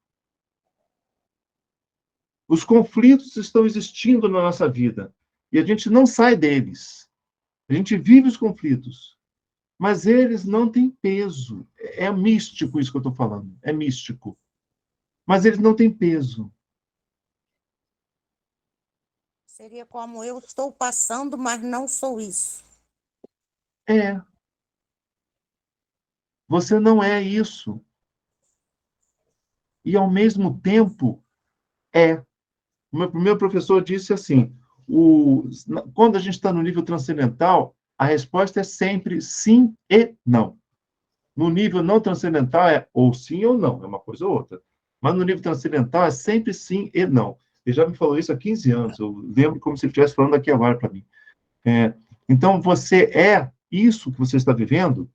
Os conflitos estão existindo na nossa vida e a gente não sai deles. A gente vive os conflitos, mas eles não têm peso. É místico isso que eu estou falando. É místico. Mas eles não têm peso. Seria como eu estou passando, mas não sou isso. Você não é isso. E, ao mesmo tempo, é. O meu professor disse assim, quando a gente está no nível transcendental, a resposta é sempre sim e não. No nível não transcendental é ou sim ou não, é uma coisa ou outra. Mas no nível transcendental é sempre sim e não. Ele já me falou isso há 15 anos, eu lembro como se ele estivesse falando aqui agora para mim. Então, você é isso que você está vivendo?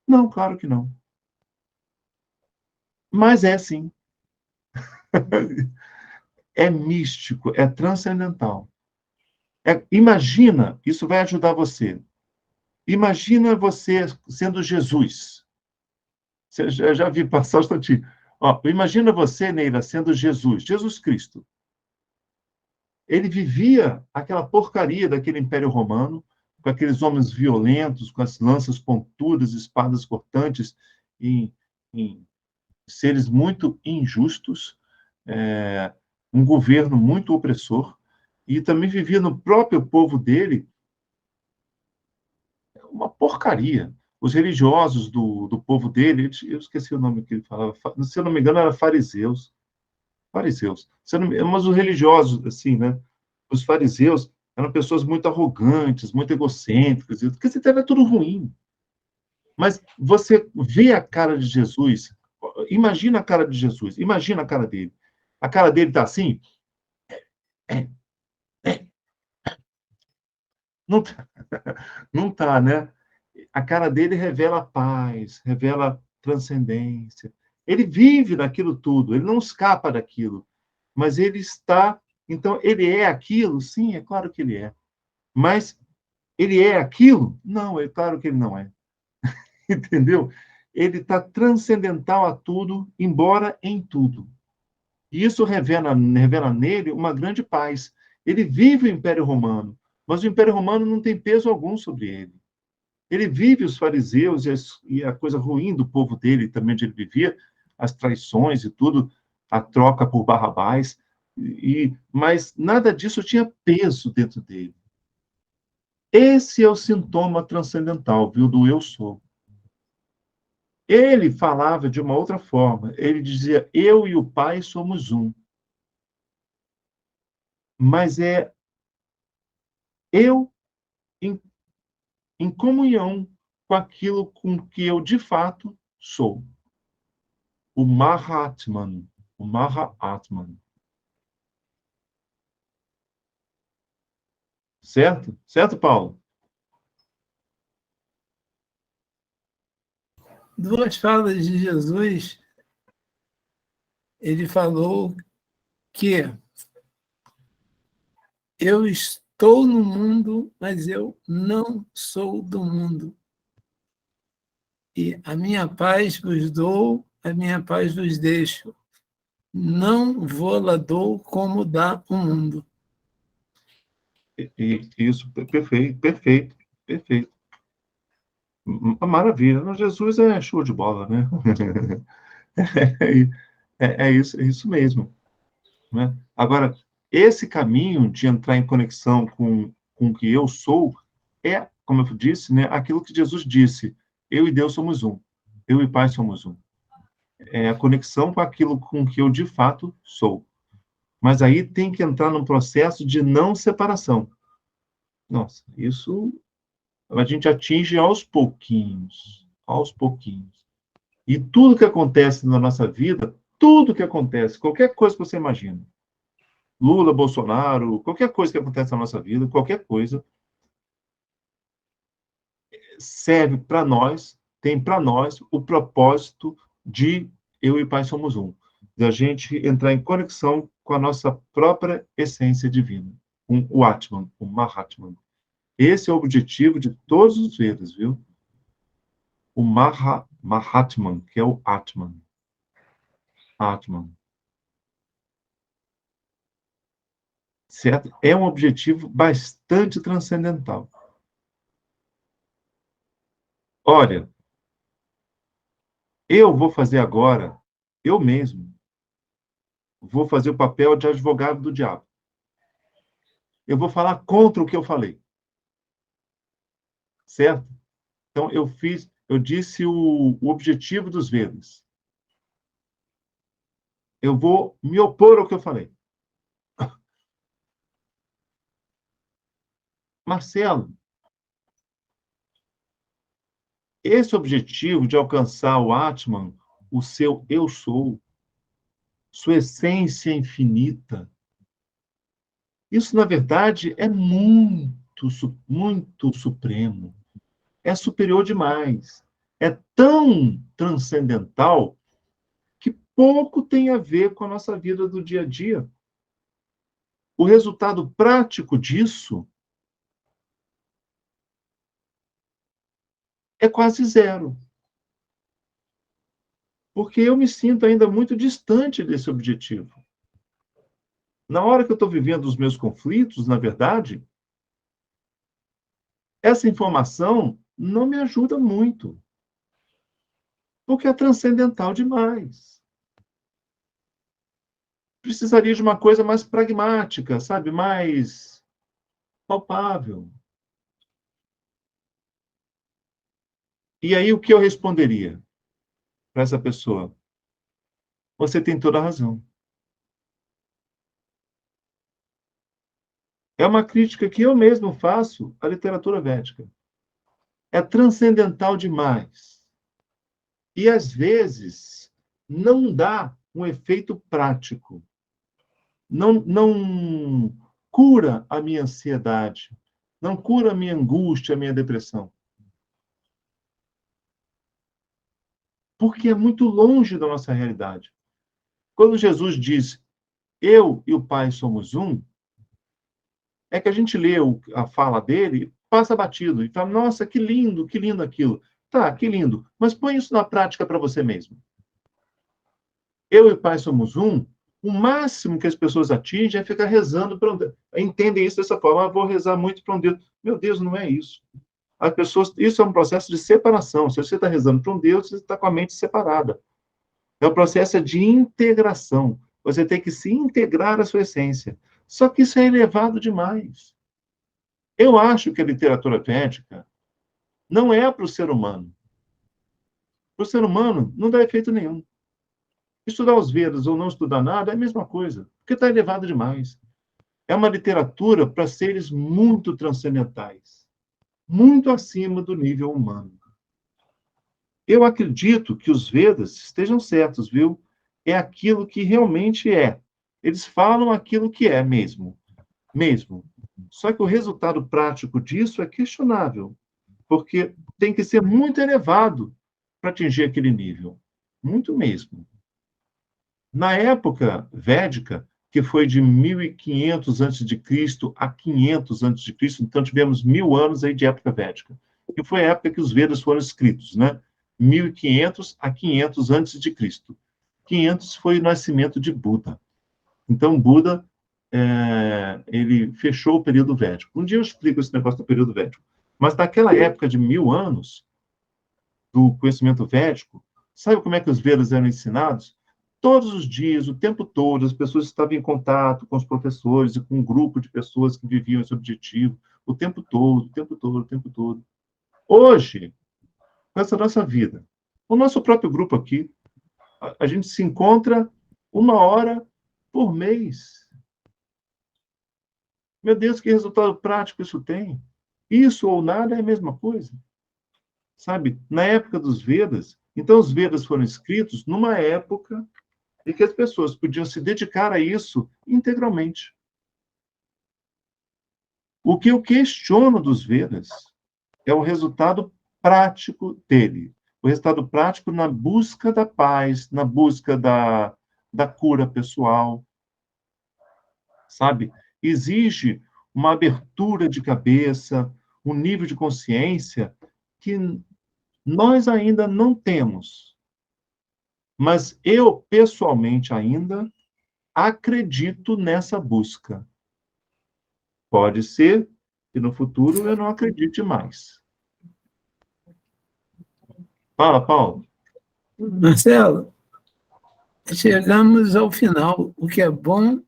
Não, claro que não. Mas é sim. É místico, é transcendental. Imagina, isso vai ajudar você. Imagina você sendo Jesus. Você já vi passar um instantinho. Imagina você, Neila, sendo Jesus Cristo. Ele vivia aquela porcaria daquele Império Romano, com aqueles homens violentos, com as lanças pontudas, espadas cortantes, em seres muito injustos, um governo muito opressor, e também vivia no próprio povo dele uma porcaria. Os religiosos do povo dele, eu esqueci o nome que ele falava, se eu não me engano, era fariseus. Fariseus. Mas os religiosos, assim, né? Os fariseus eram pessoas muito arrogantes, muito egocêntricas, quer dizer, era tudo ruim. Mas você vê a cara de Jesus, imagina a cara de Jesus, imagina a cara dele. A cara dele está assim? É, é. Não tá, não tá, né? A cara dele revela paz, revela transcendência. Ele vive naquilo tudo, ele não escapa daquilo, mas ele está. Então, ele é aquilo? Sim, é claro que ele é. Mas ele é aquilo? Não, é claro que ele não é. Entendeu? Ele está transcendental a tudo, embora em tudo. E isso revela nele uma grande paz. Ele vive o Império Romano, mas o Império Romano não tem peso algum sobre ele. Ele vive os fariseus e a coisa ruim do povo dele, também onde ele vivia, as traições e tudo, a troca por Barrabás, mas nada disso tinha peso dentro dele. Esse é o sintoma transcendental, viu, do eu sou. Ele falava de uma outra forma. Ele dizia, eu e o Pai somos um. Mas é eu em comunhão com aquilo com que eu, de fato, sou. O Mahatman. O Mahatman. Certo? Certo, Paulo? Duas falas de Jesus, ele falou que eu estou no mundo, mas eu não sou do mundo. E a minha paz vos dou, a minha paz vos deixo. Não vou-la dou como dá o mundo. Isso, perfeito, perfeito, perfeito. Maravilha. Jesus é show de bola, né? É isso mesmo. Né? Agora, esse caminho de entrar em conexão com o que eu sou é, como eu disse, né, aquilo que Jesus disse: eu e Deus somos um, eu e o Pai somos um. É a conexão com aquilo com que eu de fato sou. Mas aí tem que entrar num processo de não separação. Nossa, isso a gente atinge aos pouquinhos, aos pouquinhos. E tudo que acontece na nossa vida, tudo que acontece, qualquer coisa que você imagina, Lula, Bolsonaro, qualquer coisa que acontece na nossa vida, qualquer coisa, serve para nós, tem para nós o propósito de eu e o Pai somos um, da gente entrar em conexão com a nossa própria essência divina, o Atman, o Mahatman. Esse é o objetivo de todos os Vedas, viu? O Mahatman, que é o Atman. Atman. Certo? É um objetivo bastante transcendental. Olha, eu vou fazer agora, eu mesmo, vou fazer o papel de advogado do diabo. Eu vou falar contra o que eu falei. Certo? Então, eu disse o objetivo dos Vedas. Eu vou me opor ao que eu falei. Marcelo, esse objetivo de alcançar o Atman, o seu eu sou, sua essência infinita, isso, na verdade, é muito supremo. É superior demais. É tão transcendental que pouco tem a ver com a nossa vida do dia a dia. O resultado prático disso é quase zero. Porque eu me sinto ainda muito distante desse objetivo. Na hora que eu estou vivendo os meus conflitos, na verdade, essa informação não me ajuda muito, porque é transcendental demais. Precisaria de uma coisa mais pragmática, sabe? Mais palpável. E aí, o que eu responderia para essa pessoa? Você tem toda a razão. É uma crítica que eu mesmo faço à literatura védica. É transcendental demais. E, às vezes, não dá um efeito prático. Não cura a minha ansiedade. Não cura a minha angústia, a minha depressão. Porque é muito longe da nossa realidade. Quando Jesus diz, eu e o Pai somos um, é que a gente lê a fala dele, passa batido, e fala, nossa, que lindo aquilo. Tá, que lindo, mas põe isso na prática para você mesmo. Eu e o Pai somos um, o máximo que as pessoas atingem é ficar rezando para um Deus. Entendem isso dessa forma, vou rezar muito para um Deus. Meu Deus, não é isso. As pessoas, isso é um processo de separação. Se você está rezando para um Deus, você está com a mente separada. É um processo de integração. Você tem que se integrar à sua essência. Só que isso é elevado demais. Eu acho que a literatura védica não é para o ser humano. Para o ser humano, não dá efeito nenhum. Estudar os Vedas ou não estudar nada é a mesma coisa, porque está elevado demais. É uma literatura para seres muito transcendentais, muito acima do nível humano. Eu acredito que os Vedas estejam certos, viu? É aquilo que realmente é. Eles falam aquilo que é mesmo. Mesmo. Só que o resultado prático disso é questionável, porque tem que ser muito elevado para atingir aquele nível. Muito mesmo. Na época védica, que foi de 1500 a.C. a 500 a.C., então tivemos 1000 anos aí de época védica, que foi a época que os Vedas foram escritos, né? 1500 a 500 a.C. 500 foi o nascimento de Buda. Então, Buda, ele fechou o período védico. Um dia eu explico esse negócio do período védico. Mas naquela época de 1000 anos do conhecimento védico, sabe como é que os Vedas eram ensinados? Todos os dias, o tempo todo, as pessoas estavam em contato com os professores e com um grupo de pessoas que viviam esse objetivo, o tempo todo, o tempo todo, o tempo todo. Hoje, com essa nossa vida, o nosso próprio grupo aqui, a gente se encontra 1 hora por mês. Meu Deus, que resultado prático isso tem? Isso ou nada é a mesma coisa. Sabe? Na época dos Vedas, então os Vedas foram escritos numa época em que as pessoas podiam se dedicar a isso integralmente. O que eu questiono dos Vedas é o resultado prático dele. O resultado prático na busca da paz, na busca da cura pessoal. Sabe? Exige uma abertura de cabeça, um nível de consciência que nós ainda não temos. Mas eu, pessoalmente, ainda acredito nessa busca. Pode ser que no futuro eu não acredite mais. Fala, Paulo. Marcelo, chegamos ao final. O que é bom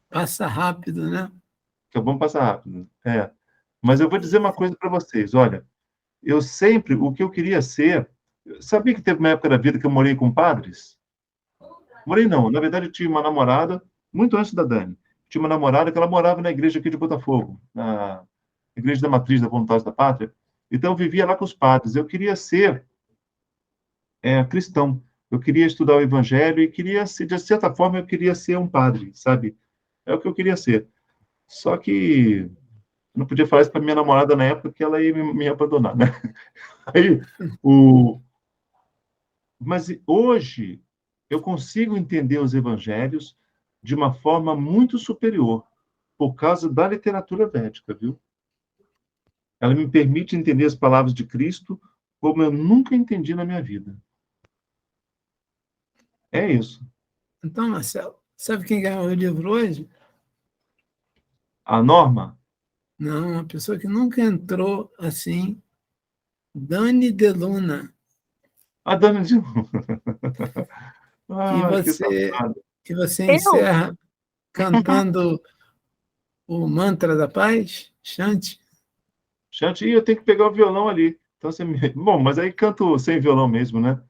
passa rápido, né? Que é bom passar rápido. É. Mas eu vou dizer uma coisa para vocês. Olha, eu sempre, o que eu queria ser... Sabia que teve uma época da vida que eu morei com padres? Morei não. Na verdade, eu tinha uma namorada, muito antes da Dani. Tinha uma namorada que ela morava na igreja aqui de Botafogo, na Igreja da Matriz da Voluntários da Pátria. Então, eu vivia lá com os padres. Eu queria ser cristão. Eu queria estudar o evangelho e queria ser, de certa forma, eu queria ser um padre, sabe? É o que eu queria ser. Só que eu não podia falar isso para minha namorada na época, que ela ia me abandonar, né? Aí, Mas hoje eu consigo entender os evangelhos de uma forma muito superior, por causa da literatura védica, viu? Ela me permite entender as palavras de Cristo como eu nunca entendi na minha vida. É isso. Então, Marcelo, sabe quem ganhou o livro hoje? A Norma? Não, uma pessoa que nunca entrou assim, Dani de Luna, A Dani de... que Ah, que você, safado. que você Eu? encerra cantando o mantra da paz, chante. Chante, eu tenho que pegar o violão ali. Então, você me... Bom, mas aí canto sem violão mesmo, né?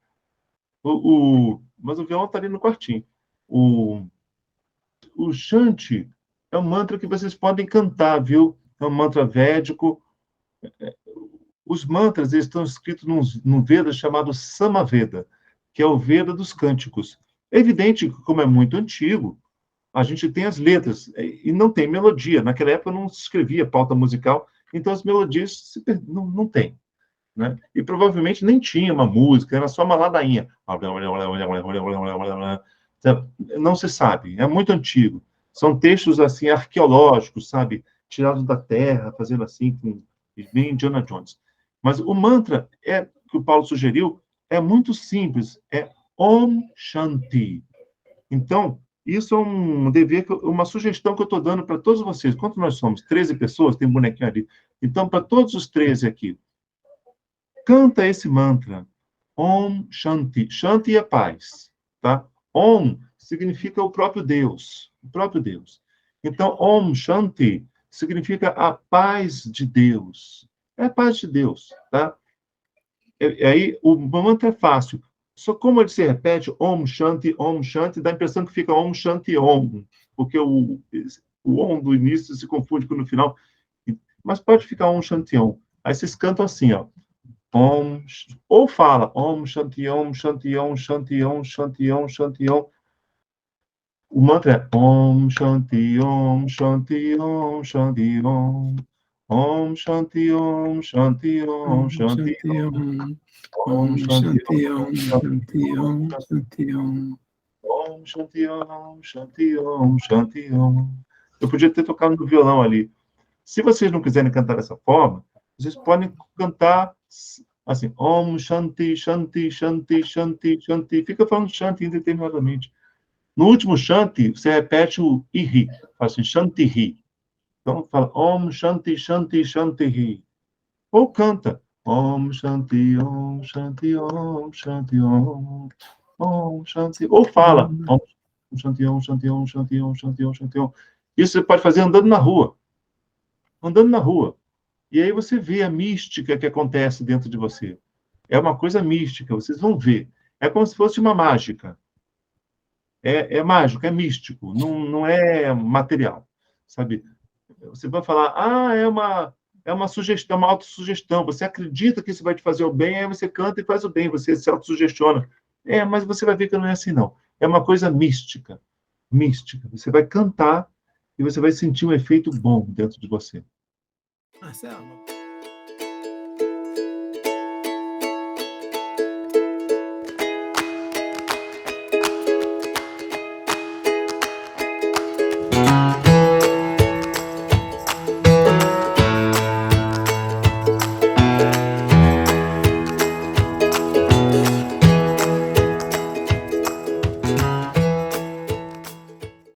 Mas o violão está ali no quartinho. O, o chante é um mantra que vocês podem cantar, viu? É um mantra védico. Os mantras eles estão escritos num Veda chamado Samaveda, que é o Veda dos cânticos. É evidente que, como é muito antigo, a gente tem as letras e não tem melodia. Naquela época não se escrevia pauta musical, então as melodias não tem. Né? E provavelmente nem tinha uma música, era só uma ladainha. Não se sabe, é muito antigo. São textos assim arqueológicos, sabe, tirados da terra, fazendo assim, bem Indiana Jones. Mas o mantra que o Paulo sugeriu é muito simples, é Om Shanti. Então, isso é um dever, uma sugestão que eu estou dando para todos vocês. Quanto nós somos? 13 pessoas, tem um bonequinho ali. Então, para todos os 13 aqui, canta esse mantra. Om Shanti. Shanti é paz, tá? Om significa o próprio Deus, o próprio Deus. Então, Om Shanti significa a paz de Deus. É a paz de Deus, tá? Aí o mantra é fácil. Só como ele se repete, Om Shanti, dá a impressão que fica Om Shanti Om, porque o Om do início se confunde com o no final. Mas pode ficar Om Shanti Om. Aí vocês cantam assim, ó. Om, ou fala Om Shanti Om Shanti Om Shanti Om Shanti Om Shanti Om. O mantra é Om Shanti Om Shanti Om Shanti Om. Om Shanti Om Shanti Om Shanti Shanti Om. Om, Om Shanti Shanti Om, Shanti Om, Om. Shanti Om. Om Shanti Om Shanti Om Shanti Om. Eu podia ter tocado no violão ali. Se vocês não quiserem cantar dessa forma, vocês podem cantar assim, Om Shanti, Shanti, Shanti, Shanti, Shanti. Fica falando Shanti indeterminadamente. No último Shanti, você repete o Iri. Fala assim, Shanti Ri. Então, fala Om Shanti, Shanti, Shanti Ri. Ou canta Om Shanti, Om Shanti, Om Shanti, Om. Om Shanti. Ou fala Om Shanti, Om Shanti, Om Shanti, Om Shanti, Om Shanti, Om. Isso você pode fazer andando na rua. Andando na rua. E aí você vê a mística que acontece dentro de você. É uma coisa mística, vocês vão ver. É como se fosse uma mágica. É mágico, é místico, não é material, sabe? Você vai falar, é uma sugestão, uma autossugestão. Você acredita que isso vai te fazer o bem, aí você canta e faz o bem, você se autossugestiona. Mas você vai ver que não é assim, não. É uma coisa mística, mística. Você vai cantar e você vai sentir um efeito bom dentro de você. Marcelo.